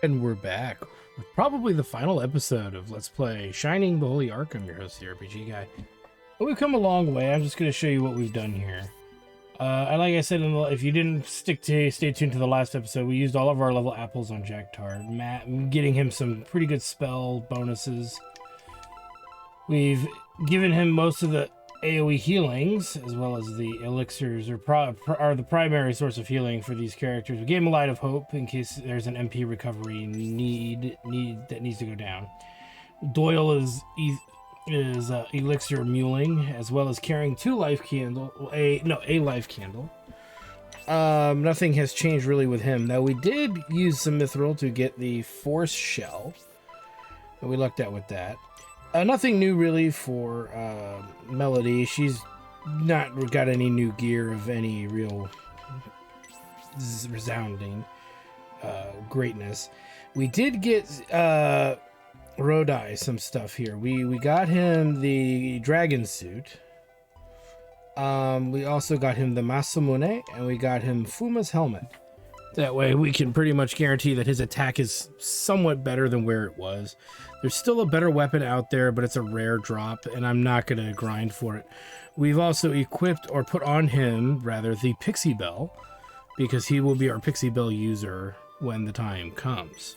And we're back with probably the final episode of Let's Play Shining the Holy Ark. I'm your host, the RPG guy. But we've come a long way. I'm just going to show you what we've done here. And like I said, if you didn't stay tuned to the last episode, we used all of our level apples on Jack Tard, getting him some pretty good spell bonuses. We've given him most of the AoE healings, as well as the elixirs are the primary source of healing for these characters. We gave him a light of hope in case there's an MP recovery need that needs to go down. Doyle is elixir muling, as well as carrying a life candle. Nothing has changed really with him. Now we did use some mithril to get the force shell, and we lucked out with that. Nothing new really for Melody. She's not got any new gear of any real resounding greatness. We did get Rodai some stuff here. We got him the dragon suit. We also got him the Masamune, and we got him Fuma's helmet. That way we can pretty much guarantee that his attack is somewhat better than where it was. There's still a better weapon out there, but it's a rare drop, and I'm not going to grind for it. We've also equipped, or put on him, rather, the Pixie Bell, because he will be our Pixie Bell user when the time comes.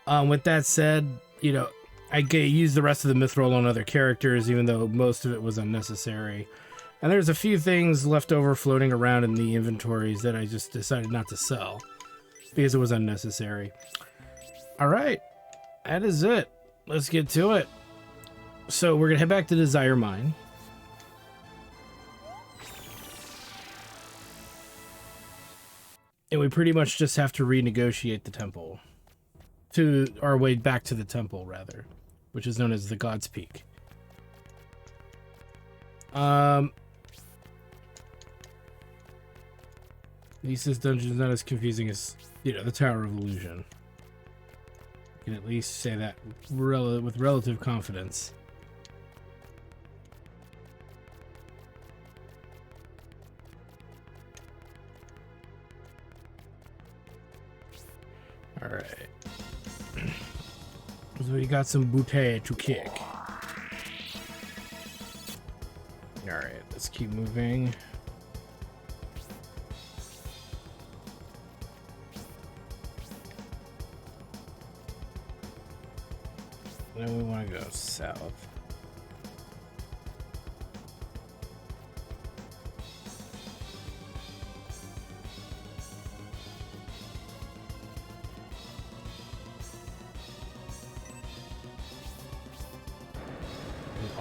With that said, you know, I used the rest of the mithril on other characters, even though most of it was unnecessary. And there's a few things left over floating around in the inventories that I just decided not to sell because it was unnecessary. All right, that is it. Let's get to it. So we're gonna head back to Desire Mine. And we pretty much just have to renegotiate the temple. To our way back to the temple, rather, which is known as the God's Peak. This dungeon is not as confusing as, you know, the Tower of Illusion. I can at least say that with relative confidence. Alright. So we got some bouteille to kick. Alright, let's keep moving. Then we want to go south.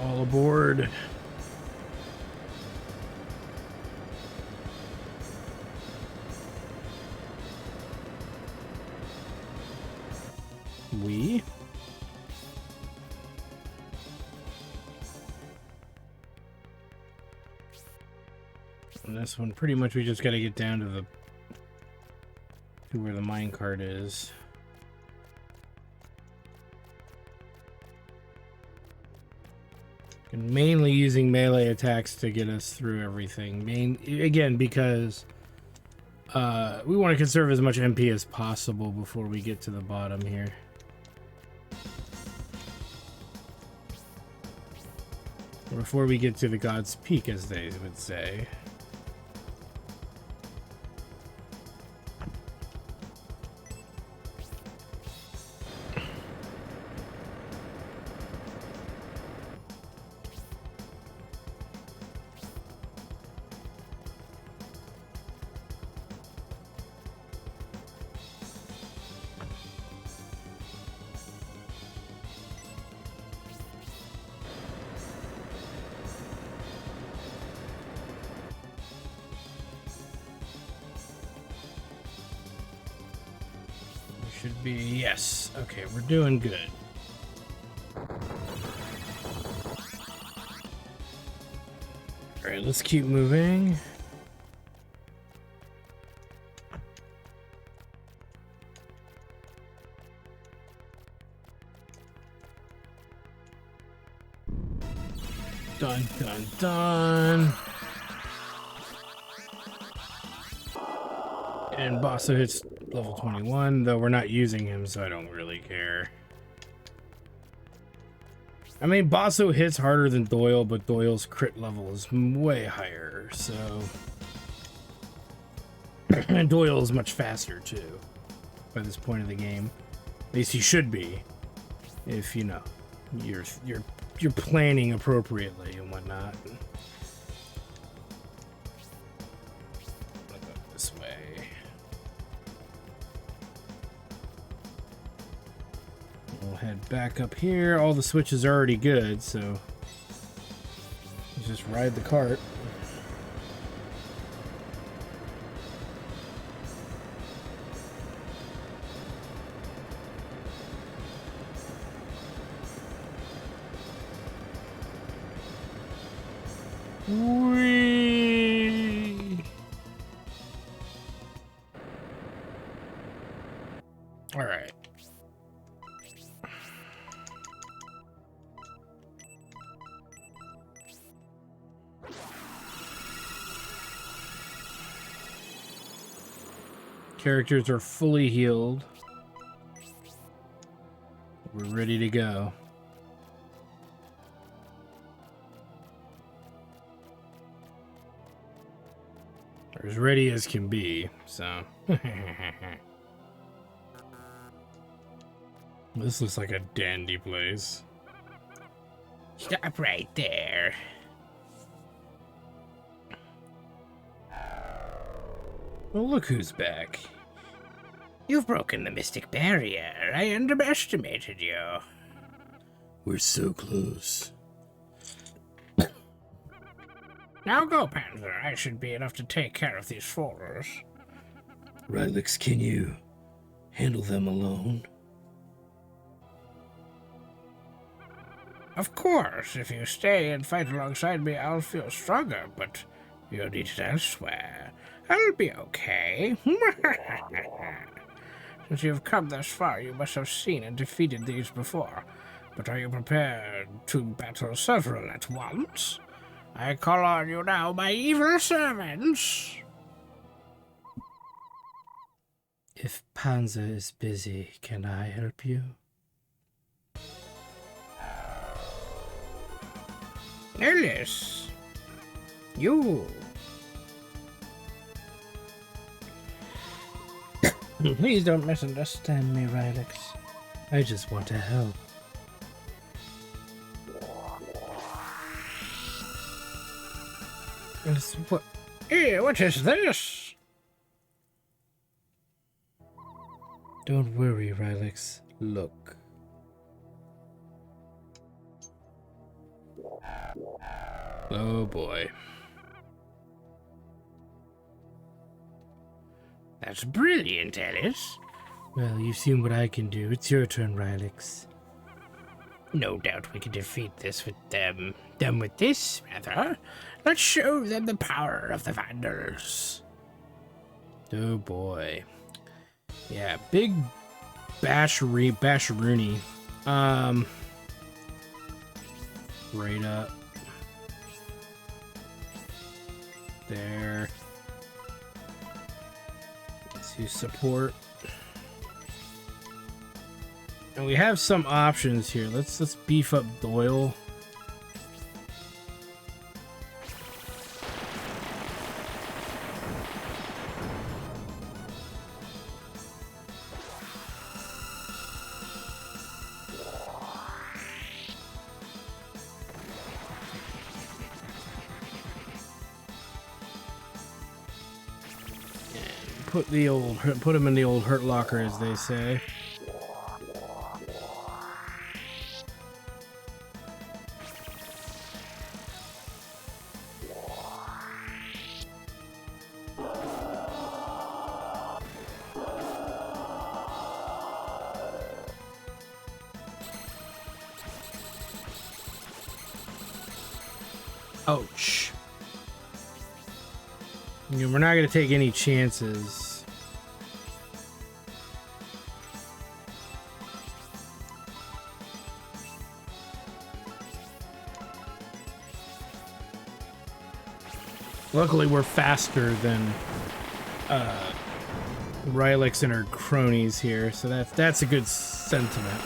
All aboard. And this one, pretty much we just got to get down to where the minecart is. And mainly using melee attacks to get us through everything. Again, because we want to conserve as much MP as possible before we get to the bottom here. Before we get to the God's Peak, as they would say. Should be, yes. Okay, we're doing good. Alright, let's keep moving. Dun, dun, dun. And Bossa hits Level 21, though we're not using him, so I don't really care. I mean, Basso hits harder than Doyle, but Doyle's crit level is way higher, so... And Doyle is much faster, too, by this point of the game. At least he should be, if, you know, you're planning appropriately and whatnot. I'll go this way. We'll head back up here. All the switches are already good, so let's just ride the cart. Whee! All right. Characters are fully healed. We're ready to go. Or as ready as can be, so. This looks like a dandy place. Stop right there. Well, look who's back. You've broken the mystic barrier. I underestimated you. We're so close. Now go, Panther. I should be enough to take care of these folders. Rylix, can you handle them alone? Of course. If you stay and fight alongside me, I'll feel stronger, but you'll need it elsewhere. I'll be okay. Since you've come this far, you must have seen and defeated these before. But are you prepared to battle several at once? I call on you now, my evil servants. If Panzer is busy, can I help you? Ellis, you. Please don't misunderstand me, Rylix. I just want to help. What? Hey, what is this? Don't worry, Rylix. Look. Oh boy. That's brilliant, Alice. Well, you've seen what I can do. It's your turn, Rylix. No doubt we can defeat this with them. Them with this, rather. Let's show them the power of the Vandals. Oh boy. Yeah, big Basharooney. Right up. There. To support. And we have some options here. Let's beef up Doyle. Put him in the old hurt locker, as they say. Ouch. You know, we're not going to take any chances. Luckily, we're faster than Rylix and her cronies here, so that's a good sentiment.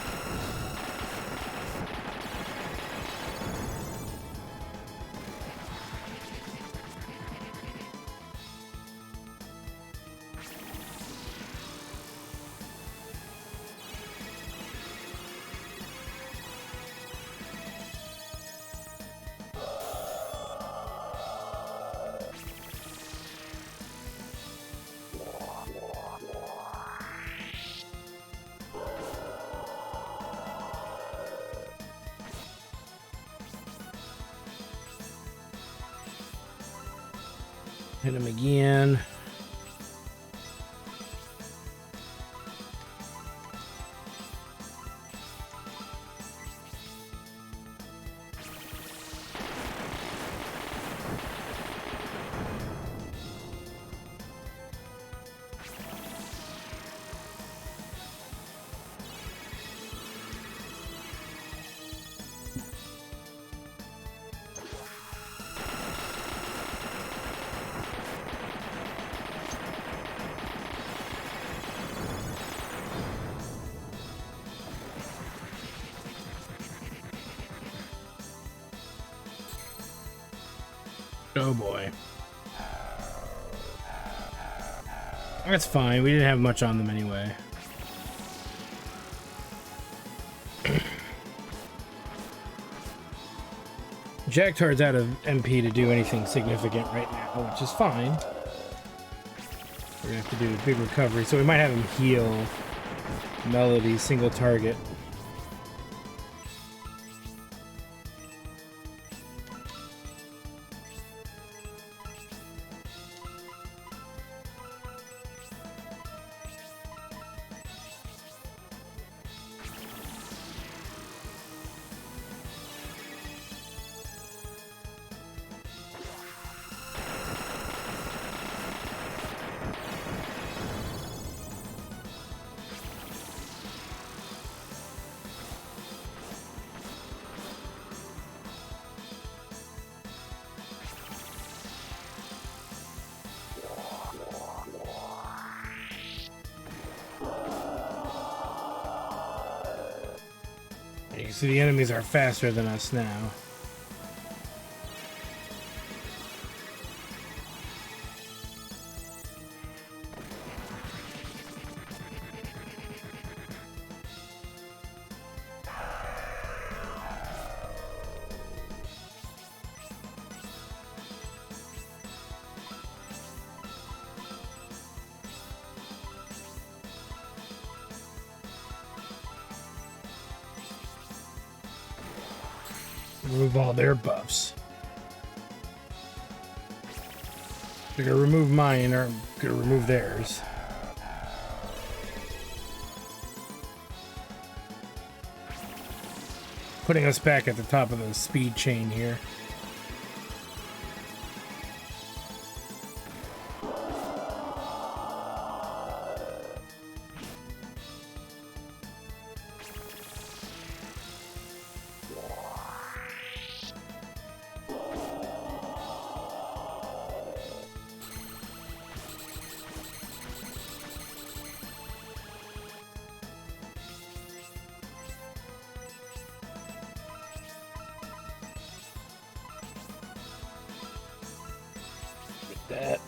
Hit him again. Oh boy. That's fine. We didn't have much on them anyway. Jacktard's out of MP to do anything significant right now, which is fine. We're gonna have to do a big recovery, so we might have him heal Melody single target. You can see the enemies are faster than us now. Remove all their buffs. They're gonna remove mine, or I'm gonna remove theirs. Putting us back at the top of the speed chain here. That.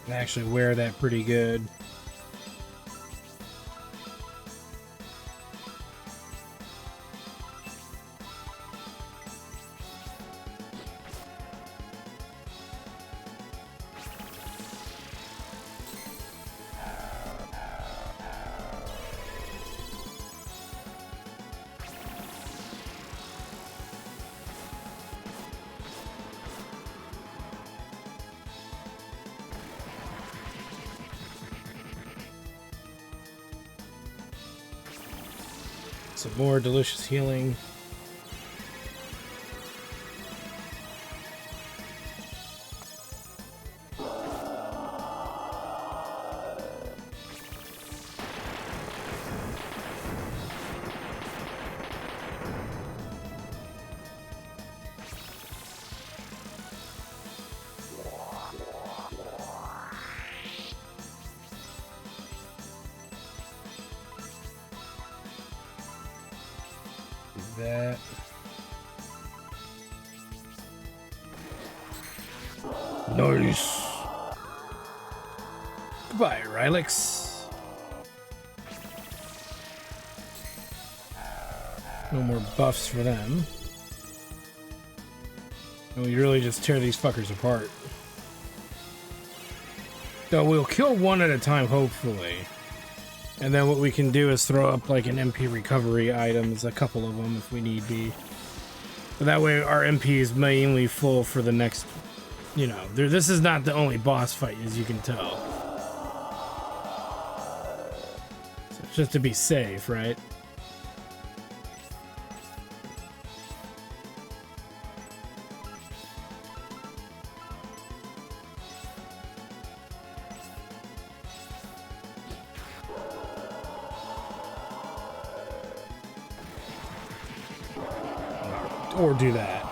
Can actually wear that pretty good. Some more delicious healing. That. Nice. Goodbye, Rylix. No more buffs for them. And we really just tear these fuckers apart. So we'll kill one at a time, hopefully. And then what we can do is throw up like an MP recovery items, a couple of them if we need be. But that way our MP is mainly full for the next, you know, this is not the only boss fight, as you can tell. So just to be safe, right? Or do that.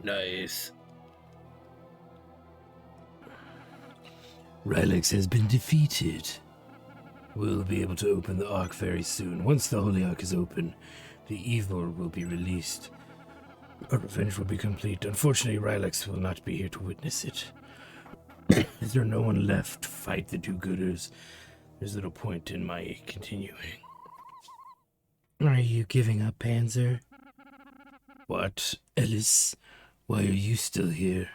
Nice. Rylix has been defeated. We'll be able to open the Ark very soon. Once the Holy Ark is open, the evil will be released. Our revenge will be complete. Unfortunately, Rylix will not be here to witness it. Is there no one left to fight the do-gooders? There's little point in my continuing. Are you giving up, Panzer? What, Ellis? Why are you still here?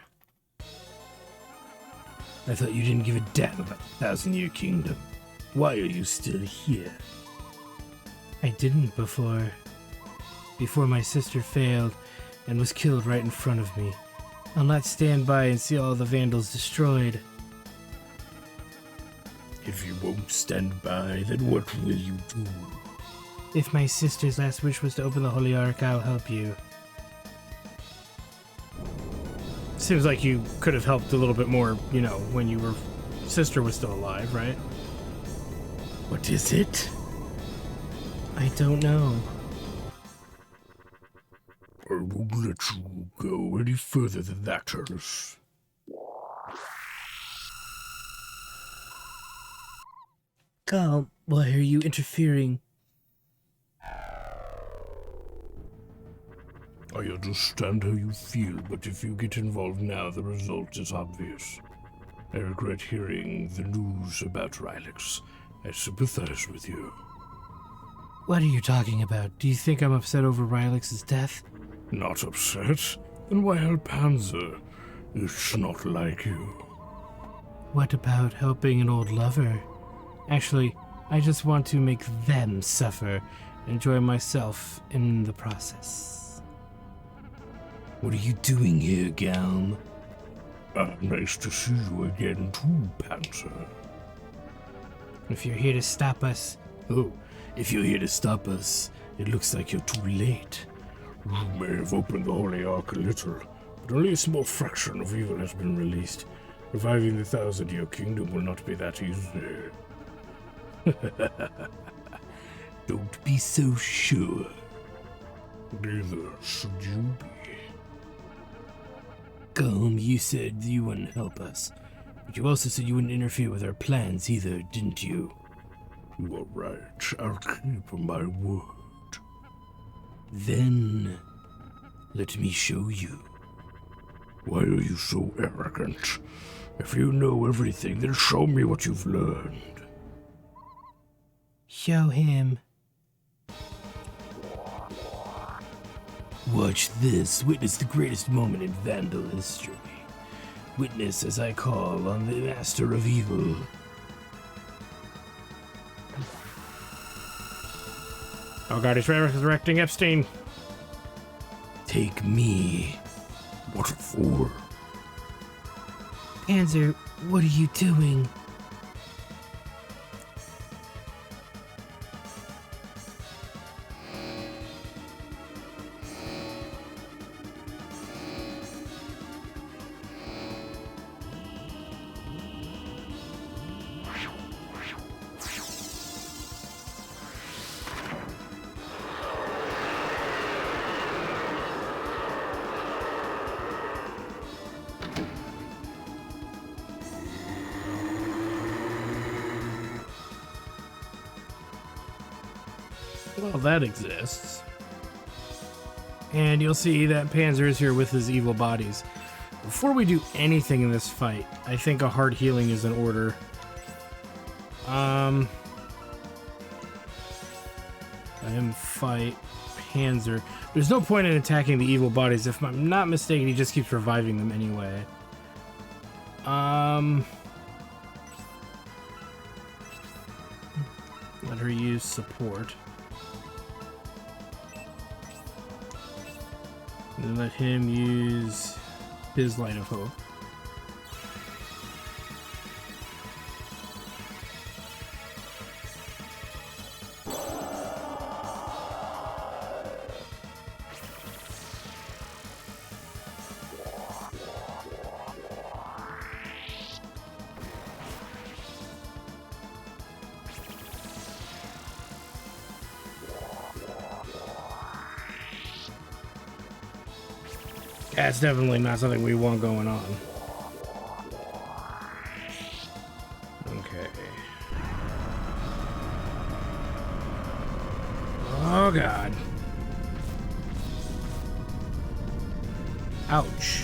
I thought you didn't give a damn about the 1,000-Year Kingdom. Why are you still here? I didn't before. Before my sister failed and was killed right in front of me. I'll not stand by and see all the Vandals destroyed. If you won't stand by, then what will you do? If my sister's last wish was to open the Holy Ark, I'll help you. Seems like you could have helped a little bit more, you know, when your sister was still alive, right? What is it? I don't know. I won't let you go any further than that, Ellis. Carl, why are you interfering? I understand how you feel, but if you get involved now, the result is obvious. I regret hearing the news about Rylix. I sympathize with you. What are you talking about? Do you think I'm upset over Rylix's death? Not upset? Then why help Panzer? It's not like you. What about helping an old lover? Actually, I just want to make them suffer and enjoy myself in the process. What are you doing here, Galm? Nice to see you again too, Panzer. If you're here to stop us... Oh, if you're here to stop us, it looks like you're too late. You may have opened the Holy Ark a little, but only a small fraction of evil has been released. Reviving the 1,000-Year Kingdom will not be that easy. Don't be so sure. Neither should you be. Galm, you said you wouldn't help us, but you also said you wouldn't interfere with our plans either, didn't you? You are right. I'll keep my word. Then, let me show you. Why are you so arrogant? If you know everything, then show me what you've learned. Show him. Watch this. Witness the greatest moment in Vandal history. Witness as I call on the Master of Evil. Oh god, he's resurrecting Epstein. Take me. What for? Panzer, what are you doing? Well, that exists. And you'll see that Panzer is here with his evil bodies. Before we do anything in this fight, I think a hard healing is in order. Let him fight Panzer. There's no point in attacking the evil bodies. If I'm not mistaken, he just keeps reviving them anyway. Let her use support. And then let him use his Light of Hope. That's definitely not something we want going on. Okay. Oh, God. Ouch.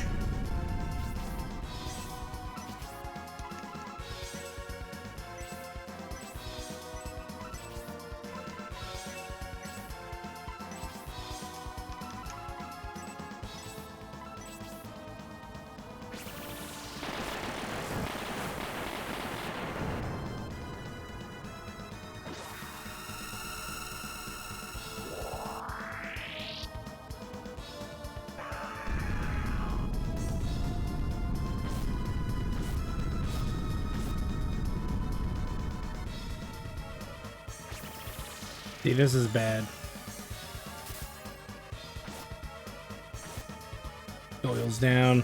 See, this is bad. Doyle's down.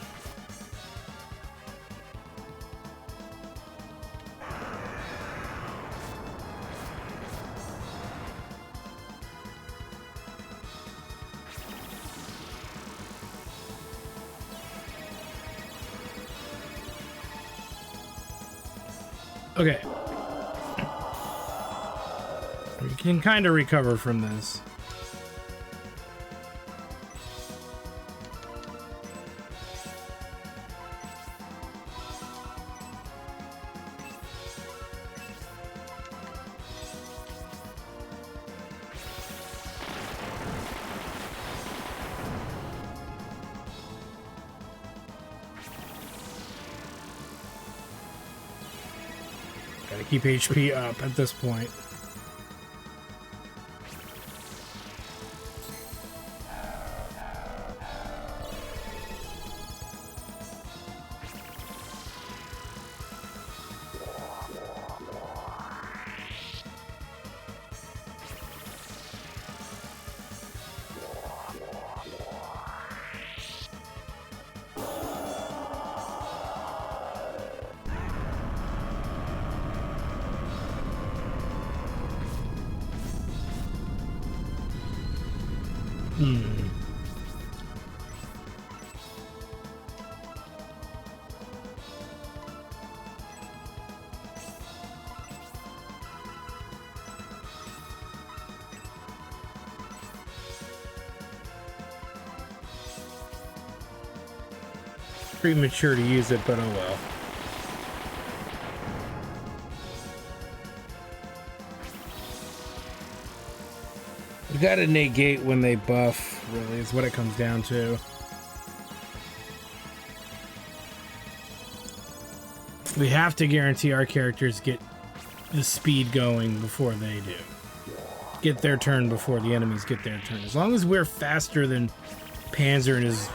Okay. We can kind of recover from this. Gotta keep HP up at this point. Premature to use it, but oh well. We gotta negate when they buff, really, is what it comes down to. We have to guarantee our characters get the speed going before they do. Get their turn before the enemies get their turn. As long as we're faster than Panzer and his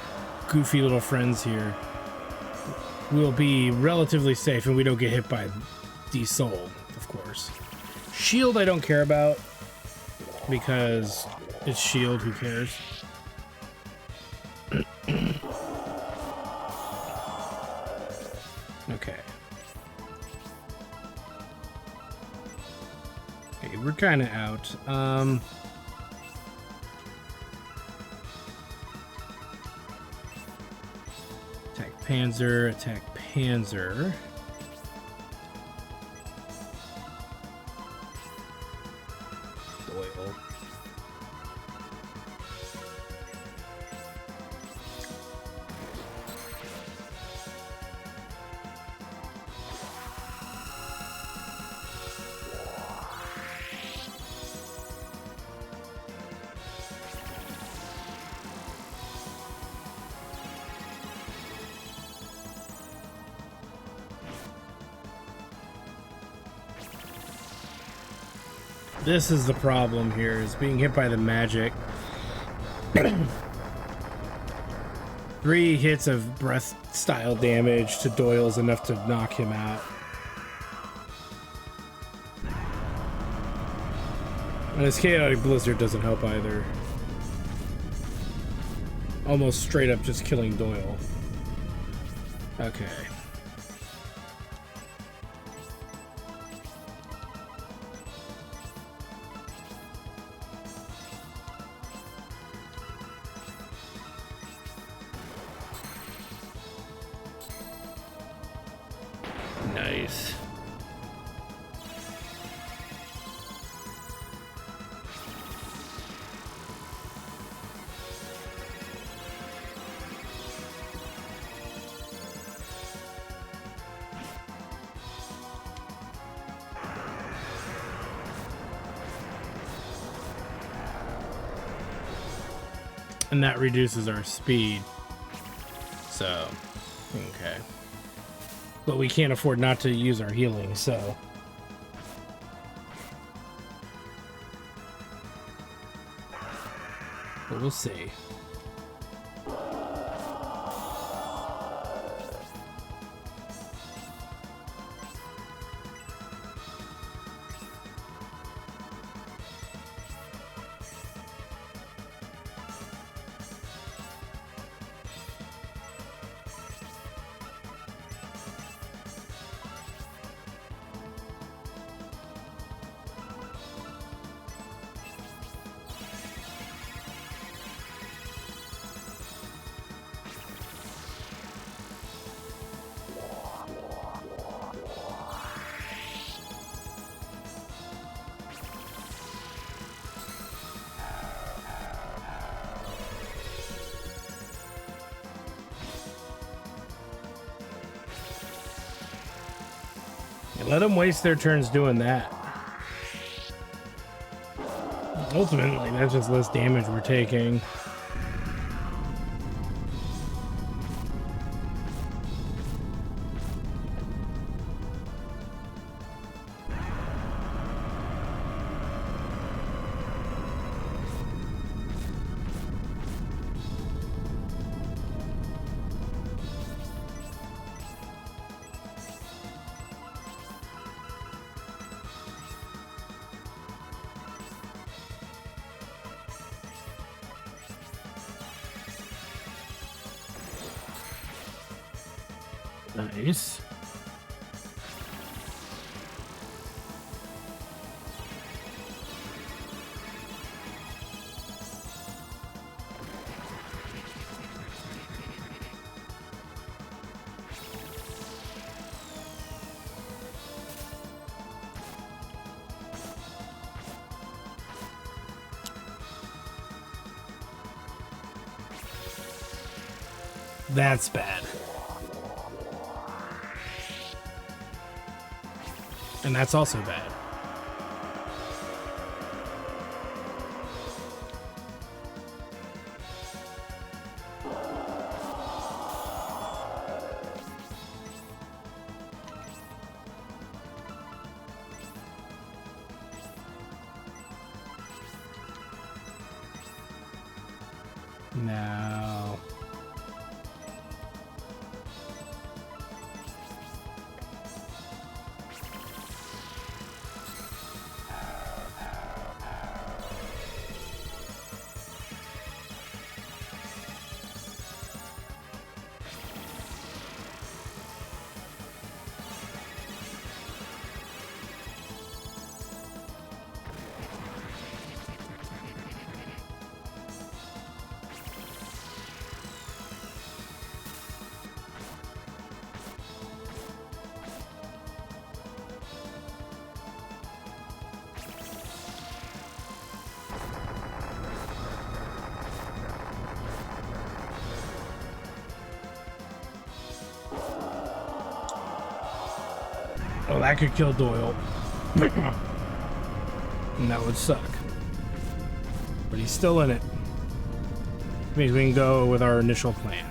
goofy little friends here, we'll be relatively safe and we don't get hit by the soul, of course. Shield I don't care about because it's shield, who cares? Okay. Okay, we're kind of out. Attack Panzer. Doyle. This is the problem here, is being hit by the magic. 3 hits of breath-style damage to Doyle is enough to knock him out. And his Chaotic Blizzard doesn't help either. Almost straight up just killing Doyle. Okay. Nice. And that reduces our speed. So, okay. But we can't afford not to use our healing, so. But we'll see. Let them waste their turns doing that. Ultimately, that's just less damage we're taking. Nice. That's bad. And that's also bad. No. Oh, that could kill Doyle. And that would suck. But he's still in it. Means we can go with our initial plan.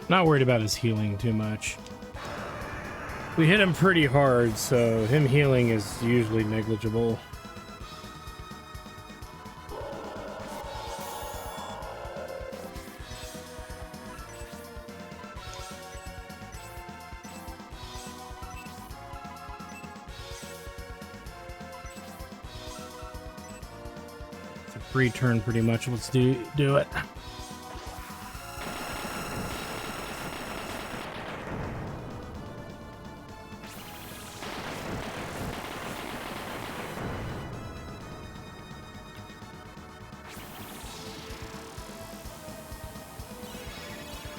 Not worried about his healing too much. We hit him pretty hard, so him healing is usually negligible. It's a free turn pretty much. Let's do it.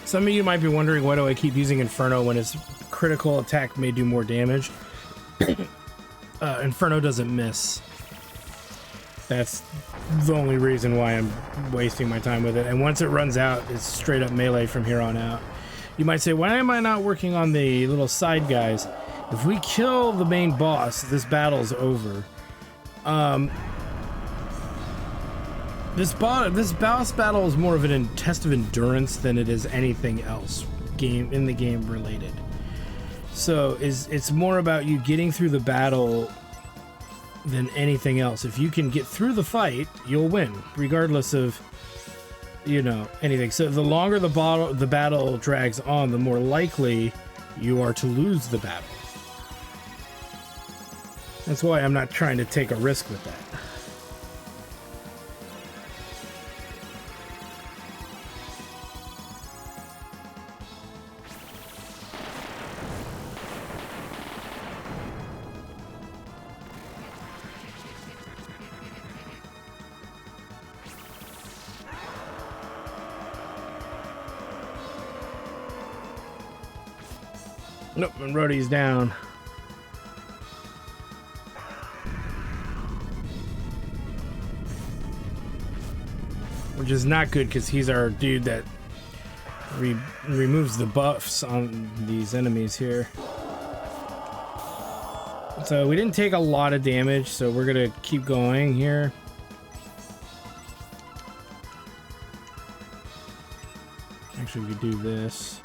Some of you might be wondering, why do I keep using Inferno when his critical attack may do more damage? Inferno doesn't miss. That's the only reason why I'm wasting my time with it. And once it runs out, it's straight up melee from here on out. You might say, why am I not working on the little side guys? If we kill the main boss, this battle's over. This boss battle is more of a test of endurance than it is anything else in the game related. So it's more about you getting through the battle than anything else. If you can get through the fight, you'll win, regardless of, you know, anything. So the longer the battle drags on, the more likely you are to lose the battle. That's why I'm not trying to take a risk with that. Nope, and Rhodey's down. Which is not good, because he's our dude that removes the buffs on these enemies here. So we didn't take a lot of damage, so we're gonna keep going here. Actually, we could do this.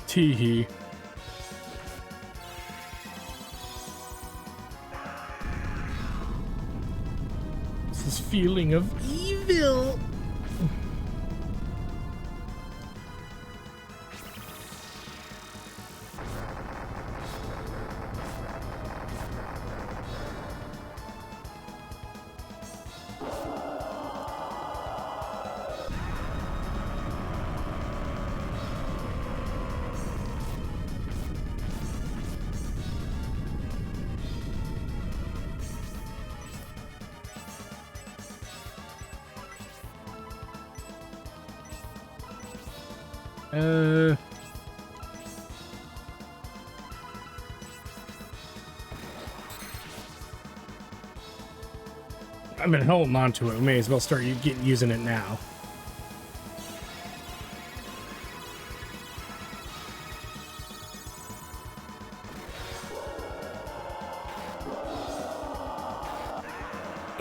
Teehee. This feeling of evil. I've been holding on to it. We may as well start using it now.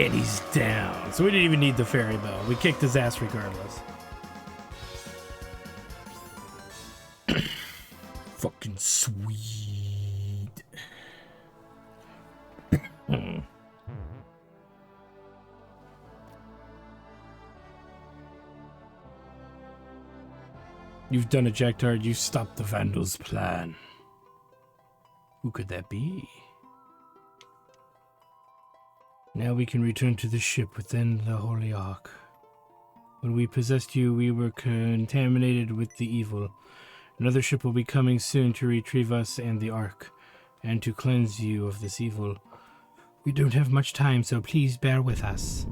And he's down. So we didn't even need the fairy bow. We kicked his ass regardless. Fucking sweet. You've done it, Jacktard. You stopped the Vandals' plan. Who could that be? Now we can return to the ship within the Holy Ark. When we possessed you, we were contaminated with the evil. Another ship will be coming soon to retrieve us and the Ark, and to cleanse you of this evil. We don't have much time, so please bear with us.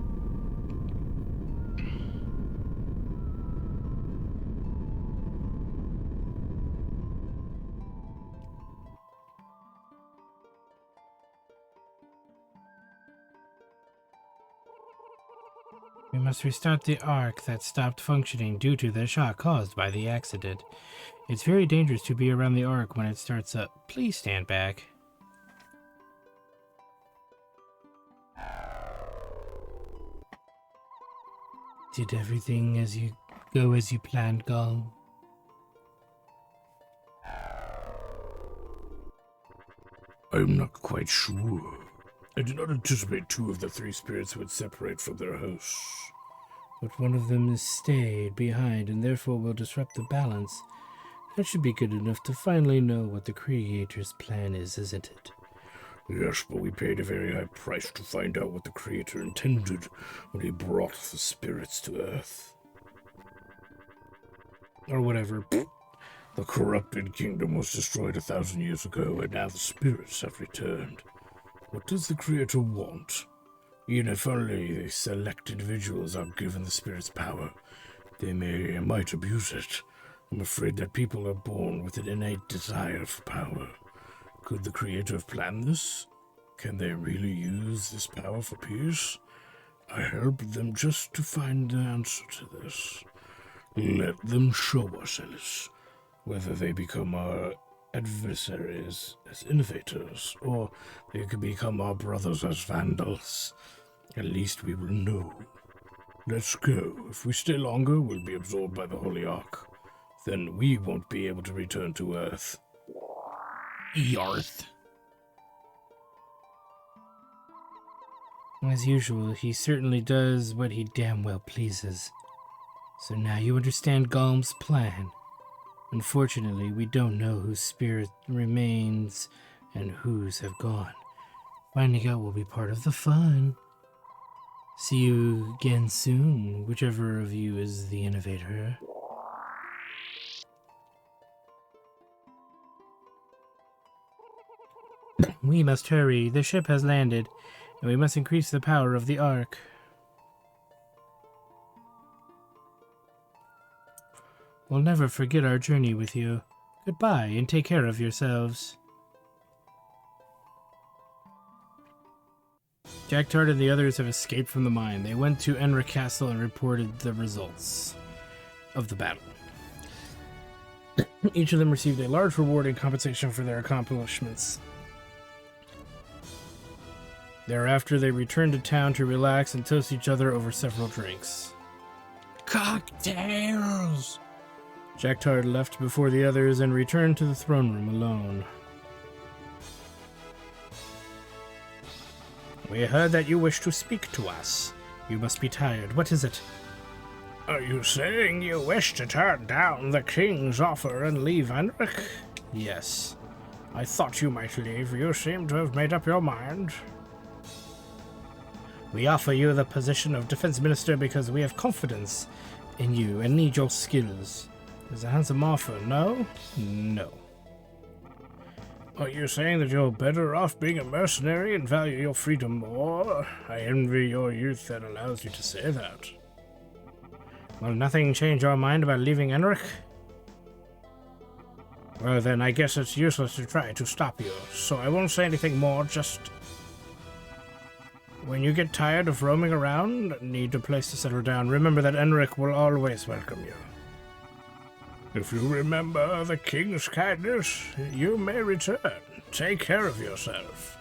We must restart the arc that stopped functioning due to the shock caused by the accident. It's very dangerous to be around the arc when it starts up. Please stand back. Did everything go as you planned, Gong? I'm not quite sure. I did not anticipate 2 of the 3 spirits would separate from their hosts. But one of them has stayed behind and therefore will disrupt the balance. That should be good enough to finally know what the Creator's plan is, isn't it? Yes, but we paid a very high price to find out what the Creator intended when he brought the spirits to Earth. Or whatever. The corrupted kingdom was destroyed 1,000 years ago, and now the spirits have returned. What does the Creator want? Even if only the select individuals are given the spirits' power, they might abuse it. I'm afraid that people are born with an innate desire for power. Could the Creator have planned this? Can they really use this power for peace? I helped them just to find the answer to this. Let them show us, Alice, whether they become our adversaries as innovators, or they could become our brothers as vandals. At least we will know. Let's go. If we stay longer, we'll be absorbed by the Holy Ark. Then we won't be able to return to Earth. Yarth. As usual, he certainly does what he damn well pleases. So now you understand Golm's plan. Unfortunately, we don't know whose spirit remains and whose have gone. Finding out will be part of the fun. See you again soon, whichever of you is the innovator. We must hurry. The ship has landed, and we must increase the power of the Ark. We'll never forget our journey with you. Goodbye, and take care of yourselves. Jack Tart and the others have escaped from the mine. They went to Enric Castle and reported the results of the battle. Each of them received a large reward in compensation for their accomplishments. Thereafter, they returned to town to relax and toast each other over several drinks. Cocktails! Jack Tart left before the others and returned to the throne room alone. We heard that you wish to speak to us. You must be tired. What is it? Are you saying you wish to turn down the king's offer and leave Enric? Yes. I thought you might leave. You seem to have made up your mind. We offer you the position of defense minister because we have confidence in you and need your skills. It's a handsome offer, no? No. Are you saying that you're better off being a mercenary and value your freedom more? I envy your youth that allows you to say that. Will nothing change your mind about leaving Enric? Well then, I guess it's useless to try to stop you, so I won't say anything more, just... When you get tired of roaming around, need a place to settle down, remember that Enric will always welcome you. If you remember the king's kindness, you may return. Take care of yourself.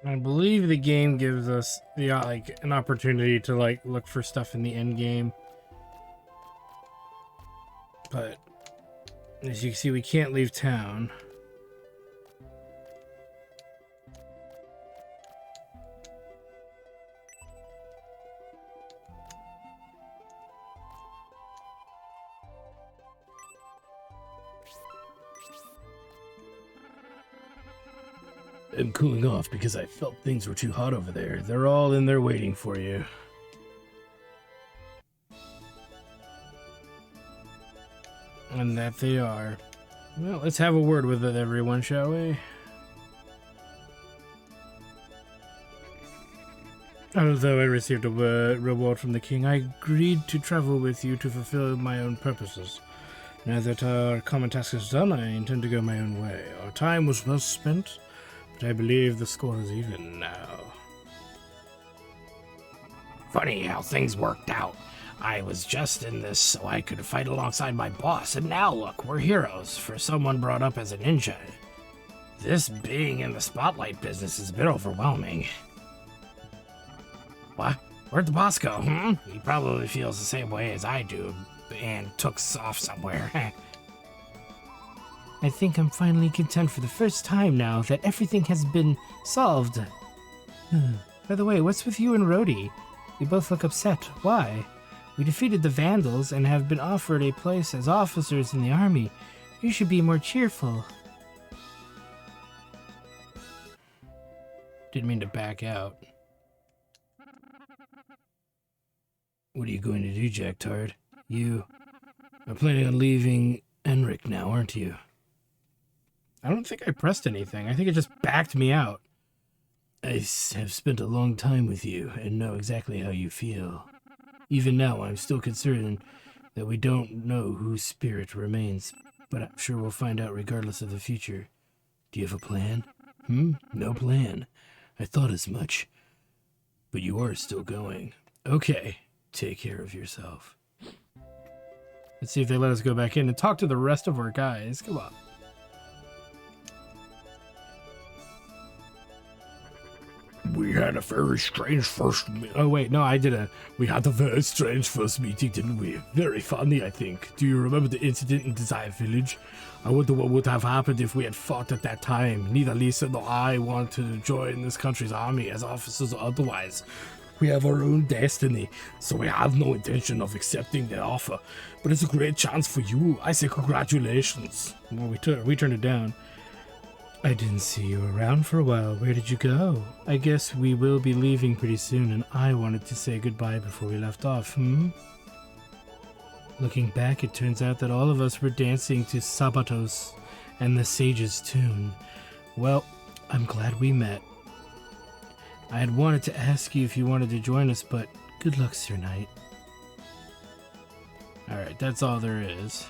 I believe the game gives us the an opportunity to look for stuff in the end game, but as you can see, we can't leave town. I'm cooling off because I felt things were too hot over there. They're all in there waiting for you. And that they are. Well, let's have a word with it, everyone, shall we? Although I received a reward from the king, I agreed to travel with you to fulfill my own purposes. Now that our common task is done, I intend to go my own way. Our time was well spent, but I believe the score is even now. Funny how things worked out. I was just in this so I could fight alongside my boss, and now look, we're heroes for someone brought up as a ninja. This being in the spotlight business is a bit overwhelming. What? Where'd the boss go? He probably feels the same way as I do, and took off somewhere. I think I'm finally content for the first time now that everything has been solved. By the way, what's with you and Rhodey? You both look upset. Why? We defeated the Vandals and have been offered a place as officers in the army. You should be more cheerful. Didn't mean to back out. What are you going to do, Jack Tard? You are planning on leaving Enric now, aren't you? I don't think I pressed anything. I think it just backed me out. I have spent a long time with you and know exactly how you feel. Even now, I'm still concerned that we don't know whose spirit remains, but I'm sure we'll find out regardless of the future. Do you have a plan? No plan. I thought as much. But you are still going. Okay, take care of yourself. Let's see if they let us go back in and talk to the rest of our guys. Come on. We had a very strange first meeting. Oh, wait, no, We had a very strange first meeting, didn't we? Very funny, I think. Do you remember the incident in Desire Village? I wonder what would have happened if we had fought at that time. Neither Lisa nor I want to join this country's army as officers or otherwise. We have our own destiny, so we have no intention of accepting the offer. But it's a great chance for you. I say congratulations. Well, we turned it down. I didn't see you around for a while. Where did you go? I guess we will be leaving pretty soon, and I wanted to say goodbye before we left off, Looking back, it turns out that all of us were dancing to Sabatos and the Sage's tune. Well, I'm glad we met. I had wanted to ask you if you wanted to join us, but good luck, Sir Knight. Alright, that's all there is.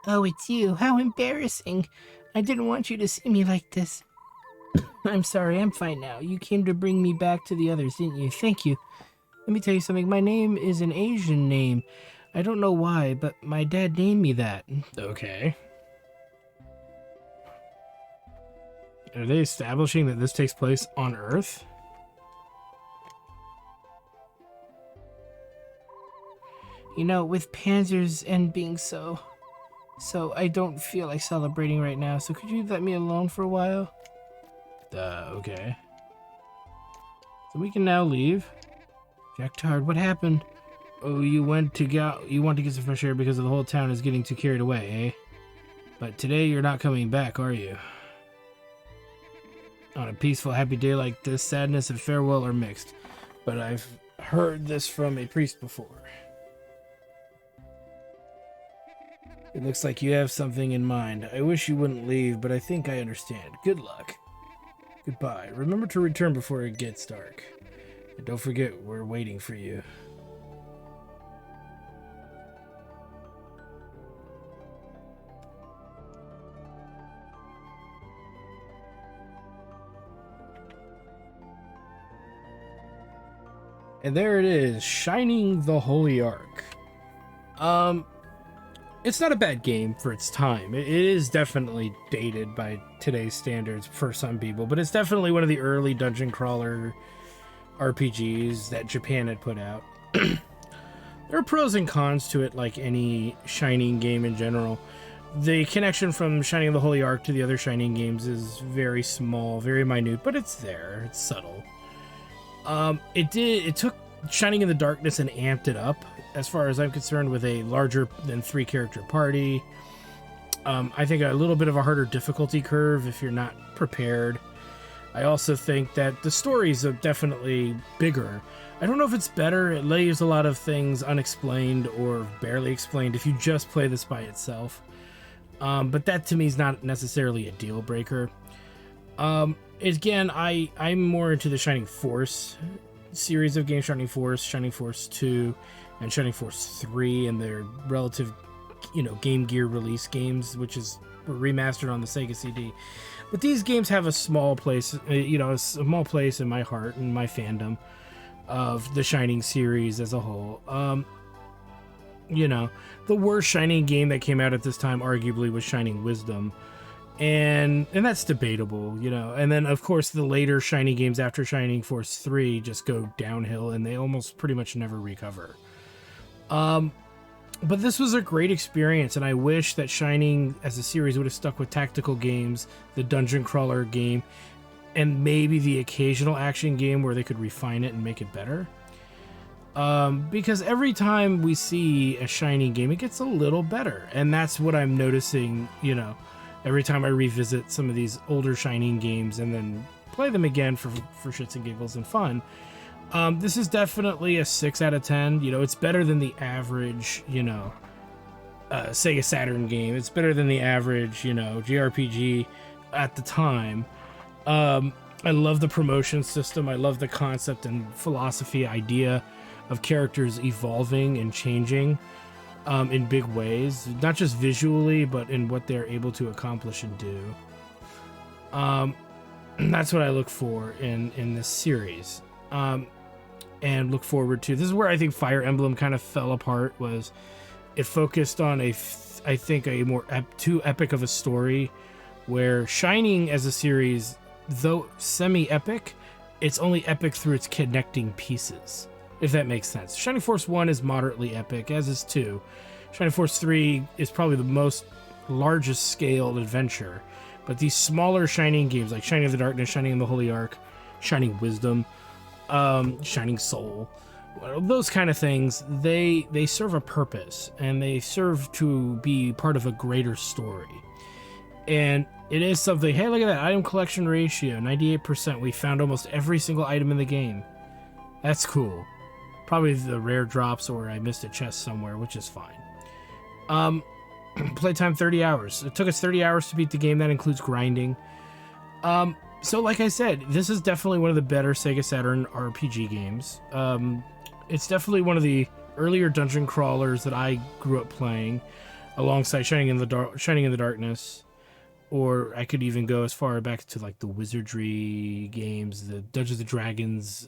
Oh, it's you. How embarrassing. I didn't want you to see me like this. I'm sorry, I'm fine now. You came to bring me back to the others, didn't you? Thank you. Let me tell you something. My name is an Asian name. I don't know why, but my dad named me that. Okay. Are they establishing that this takes place on Earth? You know, with Panzers and being so I don't feel like celebrating right now, so could you let me alone for a while? Okay. So we can now leave. Jack Tard, what happened? Oh, you want to get some fresh air because the whole town is getting too carried away, eh? But today you're not coming back, are you? On a peaceful, happy day like this, sadness and farewell are mixed. But I've heard this from a priest before. It looks like you have something in mind. I wish you wouldn't leave, but I think I understand. Good luck. Goodbye. Remember to return before it gets dark. And don't forget, we're waiting for you. And there it is, Shining the Holy Ark. It's not a bad game for its time. It is definitely dated by today's standards for some people, but it's definitely one of the early dungeon crawler RPGs that Japan had put out. There are pros and cons to it, like any Shining game in general. the connection from Shining of the Holy Ark to the other Shining games is very small, very minute, but it's there. It's subtle. It took Shining in the Darkness and amped it up, as far as I'm concerned, with a larger than 3-character party. I think a little bit of a harder difficulty curve if you're not prepared. I also think that the stories are definitely bigger. I don't know if it's better. It leaves a lot of things unexplained or barely explained if you just play this by itself. But that to me is not necessarily a deal breaker. Again, I'm more into the Shining Force series of games, Shining Force 2, and Shining Force 3, and their relative, Game Gear release games, which is remastered on the Sega CD. But these games have a small place, a small place in my heart and my fandom of the Shining series as a whole. The worst Shining game that came out at this time arguably was Shining Wisdom. And that's debatable, And then, of course, the later Shining games after Shining Force 3 just go downhill, and they almost pretty much never recover. But this was a great experience, and I wish that Shining as a series would have stuck with tactical games, the dungeon crawler game, and maybe the occasional action game where they could refine it and make it better. Because every time we see a Shining game, it gets a little better, and that's what I'm noticing, every time I revisit some of these older Shining games and then play them again for shits and giggles and fun. This is definitely a 6 out of 10. It's better than the average, Sega Saturn game. It's better than the average, JRPG at the time. I love the promotion system. I love the concept and philosophy idea of characters evolving and changing in big ways, not just visually, but in what they're able to accomplish and do. That's what I look for in this series. And look forward to. This is where I think Fire Emblem kind of fell apart. Was it focused on I think a more too epic of a story, where Shining as a series, though semi-epic, it's only epic through its connecting pieces, if that makes sense. Shining Force 1 is moderately epic, as is 2. Shining Force 3 is probably the most largest scale adventure, but these smaller Shining games like Shining of the Darkness, Shining in the Holy Ark, Shining Wisdom, Shining Soul, those kind of things, they serve a purpose, and they serve to be part of a greater story. And it is something, hey, look at that, item collection ratio, 98%. We found almost every single item in the game. That's cool. Probably the rare drops, or I missed a chest somewhere, which is fine. Playtime 30 hours. It took us 30 hours to beat the game. That includes grinding. So like I said, this is definitely one of the better Sega Saturn RPG games. It's definitely one of the earlier dungeon crawlers that I grew up playing, alongside Shining in the Darkness, or I could even go as far back to like the Wizardry games, the Dungeons and Dragons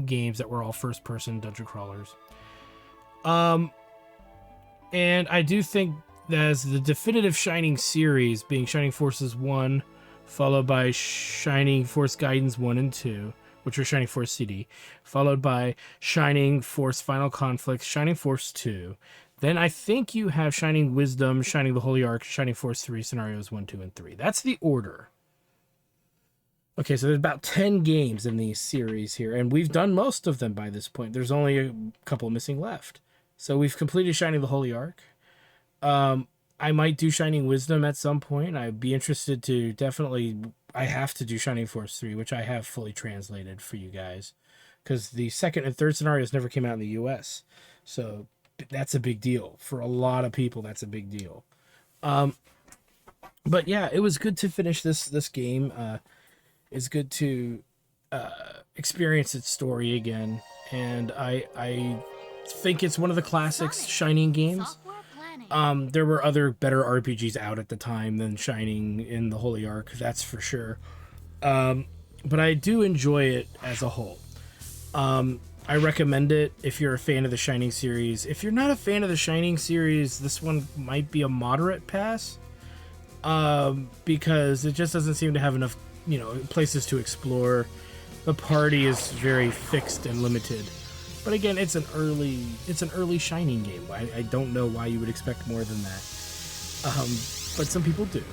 games that were all first-person dungeon crawlers. And I do think that as the definitive Shining series, being Shining Forces 1, followed by Shining Force Guidance 1 and 2, which are Shining Force CD, followed by Shining Force Final Conflict, Shining Force 2. Then I think you have Shining Wisdom, Shining the Holy Ark, Shining Force 3, Scenarios 1, 2, and 3. That's the order. Okay, so there's about 10 games in these series here, and we've done most of them by this point. There's only a couple missing left. So we've completed Shining the Holy Ark. I might do Shining Wisdom at some point. I'd be interested to I have to do Shining Force 3, which I have fully translated for you guys, because the second and third scenarios never came out in the US. So that's a big deal. For a lot of people, that's a big deal. But yeah, it was good to finish this game. It's good to experience its story again. And I think it's one of the classics Shining games. There were other better RPGs out at the time than Shining in the Holy Ark, that's for sure. But I do enjoy it as a whole. I recommend it if you're a fan of the Shining series. If you're not a fan of the Shining series, this one might be a moderate pass, because it just doesn't seem to have enough, places to explore. The party is very fixed and limited. But again, it's an early Shining game. I don't know why you would expect more than that. but some people do.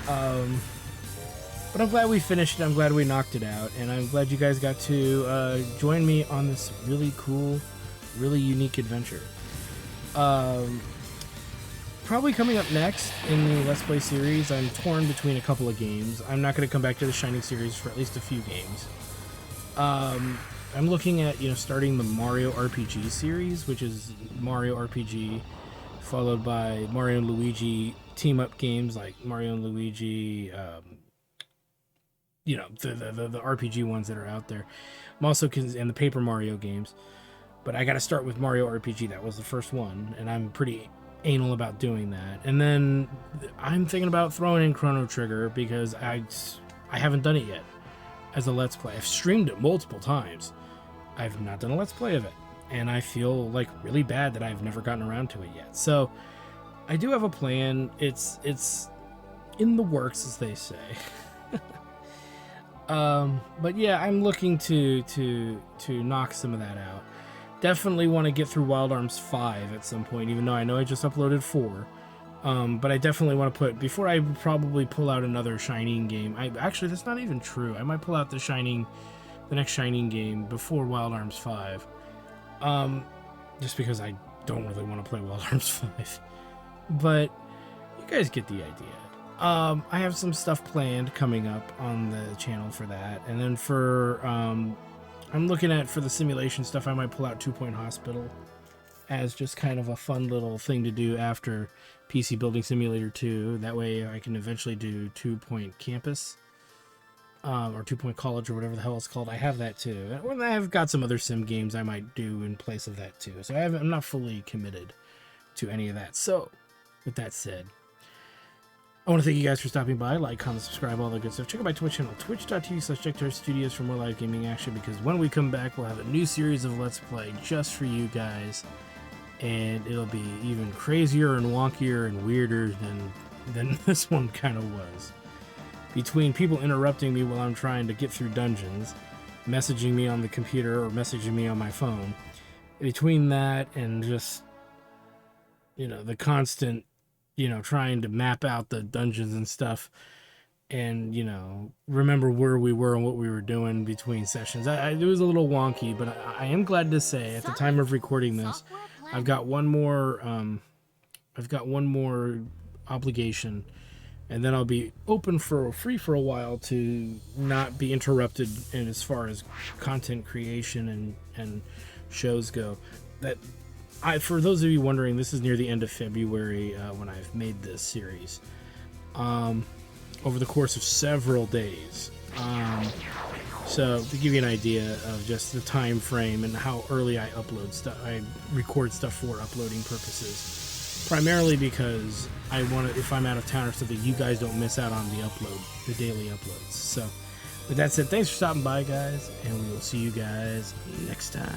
But I'm glad we finished it. I'm glad we knocked it out, and I'm glad you guys got to join me on this really cool, really unique adventure. Probably coming up next in the Let's Play series, I'm torn between a couple of games. I'm not going to come back to the Shining series for at least a few games. I'm looking at, starting the Mario RPG series, which is Mario RPG, followed by Mario and Luigi team-up games like Mario and Luigi, the RPG ones that are out there. I'm also and the Paper Mario games. But I got to start with Mario RPG. That was the first one, and I'm pretty anal about doing that. And then I'm thinking about throwing in Chrono Trigger because I haven't done it yet as a Let's Play. I've streamed it multiple times. I've not done a Let's Play of it, and I feel like really bad that I've never gotten around to it yet. So I do have a plan. It's in the works, as they say. But yeah, I'm looking to knock some of that out. Definitely want to get through Wild Arms 5 at some point, even though I know I just uploaded 4. But I definitely want to before I probably pull out another Shining game. Actually, that's not even true. I might pull out the next Shining game before Wild Arms 5. Just because I don't really want to play Wild Arms 5. But you guys get the idea. I have some stuff planned coming up on the channel for that. And then I'm looking at, for the simulation stuff, I might pull out 2 Point Hospital as just kind of a fun little thing to do after PC Building Simulator 2. That way I can eventually do 2 Point Campus, or 2 Point College, or whatever the hell it's called. I have that too. And I've got some other sim games I might do in place of that too. So I'm not fully committed to any of that. So, with that said, I want to thank you guys for stopping by. Like, comment, subscribe, all that good stuff. Check out my Twitch channel, twitch.tv/JectorStudios, for more live gaming action, because when we come back, we'll have a new series of Let's Play just for you guys, and it'll be even crazier and wonkier and weirder than this one kind of was. Between people interrupting me while I'm trying to get through dungeons, messaging me on the computer or messaging me on my phone, between that and just, the constant trying to map out the dungeons and stuff and, remember where we were and what we were doing between sessions. It was a little wonky, but I am glad to say at the time of recording this, I've got one more obligation, and then I'll be free for a while to not be interrupted in as far as content creation and shows go. For those of you wondering, this is near the end of February when I've made this series. Over the course of several days. So to give you an idea of just the time frame and how early I upload stuff, I record stuff for uploading purposes. Primarily because I want to, if I'm out of town or something, you guys don't miss out on the daily uploads. So with that said, thanks for stopping by, guys, and we will see you guys next time.